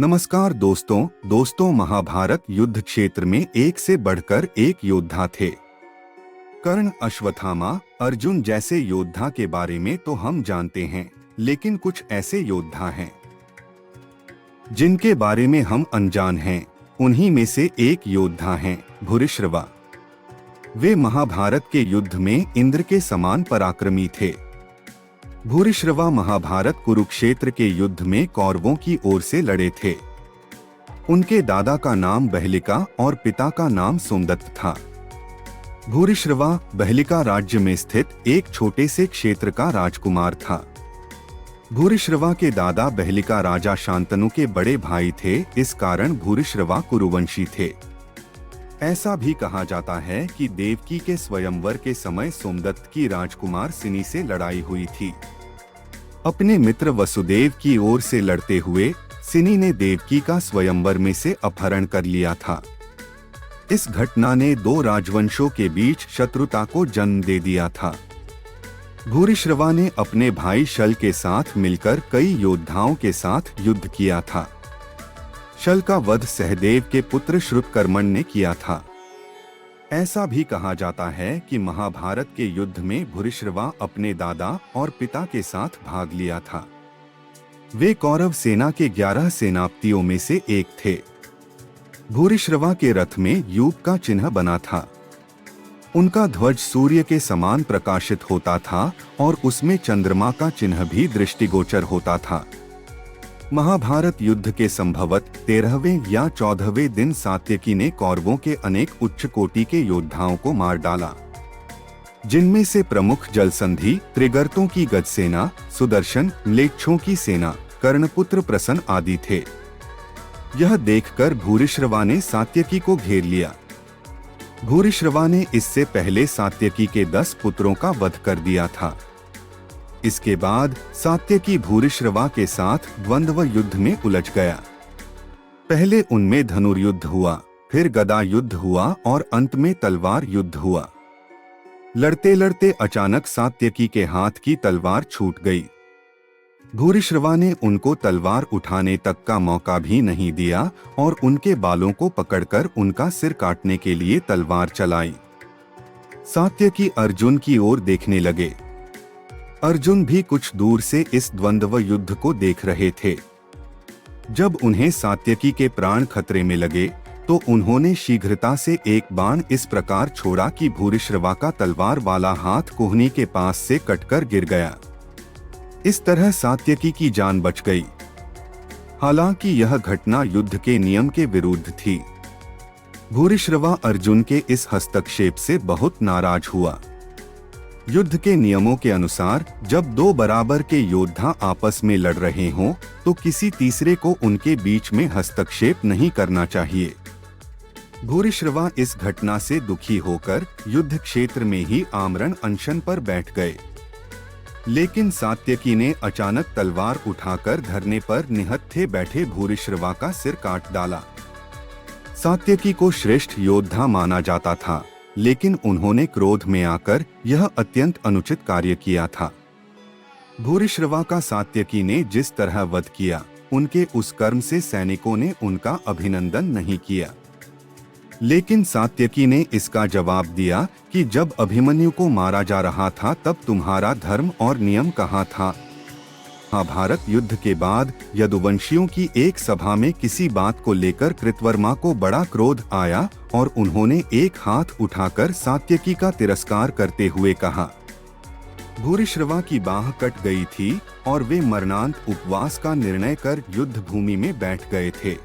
नमस्कार दोस्तों महाभारत युद्ध क्षेत्र में एक से बढ़कर एक योद्धा थे। कर्ण, अश्वत्थामा, अर्जुन जैसे योद्धा के बारे में तो हम जानते हैं, लेकिन कुछ ऐसे योद्धा हैं जिनके बारे में हम अनजान हैं। उन्हीं में से एक योद्धा हैं भूरिश्रवा। वे महाभारत के युद्ध में इंद्र के समान पराक्रमी थे। भूरिश्रवा महाभारत कुरुक्षेत्र के युद्ध में कौरवों की ओर से लड़े थे। उनके दादा का नाम बहलिका और पिता का नाम सोमदत्त था। भूरिश्रवा बहलिका राज्य में स्थित एक छोटे से क्षेत्र का राजकुमार था। भूरिश्रवा के दादा बहलिका राजा शांतनु के बड़े भाई थे, इस कारण भूरिश्रवा कुरुवंशी थे। ऐसा भी कहा जाता है कि देवकी के स्वयंवर के समय सोमदत्त की राजकुमार सिनी से लड़ाई हुई थी। अपने मित्र वसुदेव की ओर से लड़ते हुए सिनी ने देवकी का स्वयंवर में से अपहरण कर लिया था। इस घटना ने दो राजवंशों के बीच शत्रुता को जन्म दे दिया था। भूरिश्रवा ने अपने भाई शल के साथ मिलकर कई योद्धाओं के साथ युद्ध किया था। शल का वध सहदेव के पुत्र श्रुतकर्मण ने किया था। ऐसा भी कहा जाता है कि महाभारत के युद्ध में भूरिश्रवा अपने दादा और पिता के साथ भाग लिया था। वे कौरव सेना के 11 सेनापतियों में से एक थे। भूरिश्रवा के रथ में यूप का चिन्ह बना था। उनका ध्वज सूर्य के समान प्रकाशित होता था और उसमें चंद्रमा का चिन्ह भी दृष्टिगोचर होता था। महाभारत युद्ध के संभवत 13वें या 14वें दिन सात्यकी ने कौरवों के अनेक उच्च कोटि के योद्धाओं को मार डाला, जिनमें से प्रमुख जलसंधि, त्रिगर्तों की गजसेना, सुदर्शन, म्लेच्छों की सेना, कर्णपुत्र प्रसन आदि थे। यह देखकर भूरिश्रवा ने सात्यकी को घेर लिया। भूरिश्रवा ने इससे पहले सात्यकी के 10 पुत्रों का वध कर दिया था। इसके बाद सात्यकी भूरिश्रवा के साथ द्वंद्व युद्ध में उलझ गया। पहले उनमें धनुर्युद्ध हुआ, फिर गदा युद्ध हुआ और अंत में तलवार युद्ध हुआ। लड़ते लड़ते अचानक सात्यकी के हाथ की तलवार छूट गई। भूरिश्रवा ने उनको तलवार उठाने तक का मौका भी नहीं दिया और उनके बालों को पकड़कर उनका सिर काटने के लिए तलवार चलाई। सात्यकी अर्जुन की ओर देखने लगे। अर्जुन भी कुछ दूर से इस द्वंद्व युद्ध को देख रहे थे। जब उन्हें सात्यकी के प्राण खतरे में लगे तो उन्होंने शीघ्रता से एक बाण इस प्रकार छोड़ा कि भूरिश्रवा का तलवार वाला हाथ कोहनी के पास से कटकर गिर गया। इस तरह सात्यकी की जान बच गई। हालांकि यह घटना युद्ध के नियम के विरुद्ध थी। भूरिश्रवा अर्जुन के इस हस्तक्षेप से बहुत नाराज हुआ। युद्ध के नियमों के अनुसार जब दो बराबर के योद्धा आपस में लड़ रहे हों तो किसी तीसरे को उनके बीच में हस्तक्षेप नहीं करना चाहिए। भूरिश्रवा इस घटना से दुखी होकर युद्ध क्षेत्र में ही आमरण अनशन पर बैठ गए। लेकिन सात्यकी ने अचानक तलवार उठाकर धरने पर निहत्थे बैठे भूरिश्रवा का सिर काट डाला। सात्यकी को श्रेष्ठ योद्धा माना जाता था, लेकिन उन्होंने क्रोध में आकर यह अत्यंत अनुचित कार्य किया था। भूरिश्रवा का सात्यकी ने जिस तरह वध किया, उनके उस कर्म से सैनिकों ने उनका अभिनंदन नहीं किया। लेकिन सात्यकी ने इसका जवाब दिया कि जब अभिमन्यु को मारा जा रहा था तब तुम्हारा धर्म और नियम कहाँ था। महाभारत युद्ध के बाद यदुवंशियों की एक सभा में किसी बात को लेकर कृतवर्मा को बड़ा क्रोध आया और उन्होंने एक हाथ उठाकर सात्यकी का तिरस्कार करते हुए कहा। भूरिश्रवा की बाह कट गई थी और वे मरणांत उपवास का निर्णय कर युद्ध भूमि में बैठ गए थे।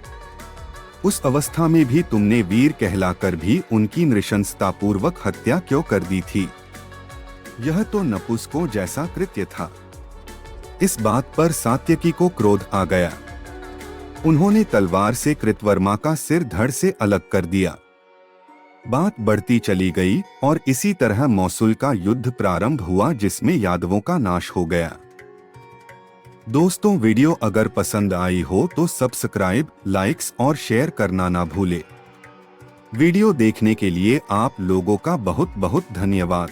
उस अवस्था में भी तुमने वीर कहलाकर भी उनकी नृशंसतापूर्वक हत्या क्यों कर दी थी? यह तो नपुंसकों जैसा कृत्य था। इस बात पर सात्यकी को क्रोध आ गया। उन्होंने तलवार से कृतवर्मा का सिर धड़ से अलग कर दिया। बात बढ़ती चली गई और इसी तरह मौसूल का युद्ध प्रारंभ हुआ, जिसमें यादवों का नाश हो गया। दोस्तों, वीडियो अगर पसंद आई हो तो सब्सक्राइब, लाइक्स और शेयर करना ना भूले। वीडियो देखने के लिए आप लोगों का बहुत बहुत धन्यवाद।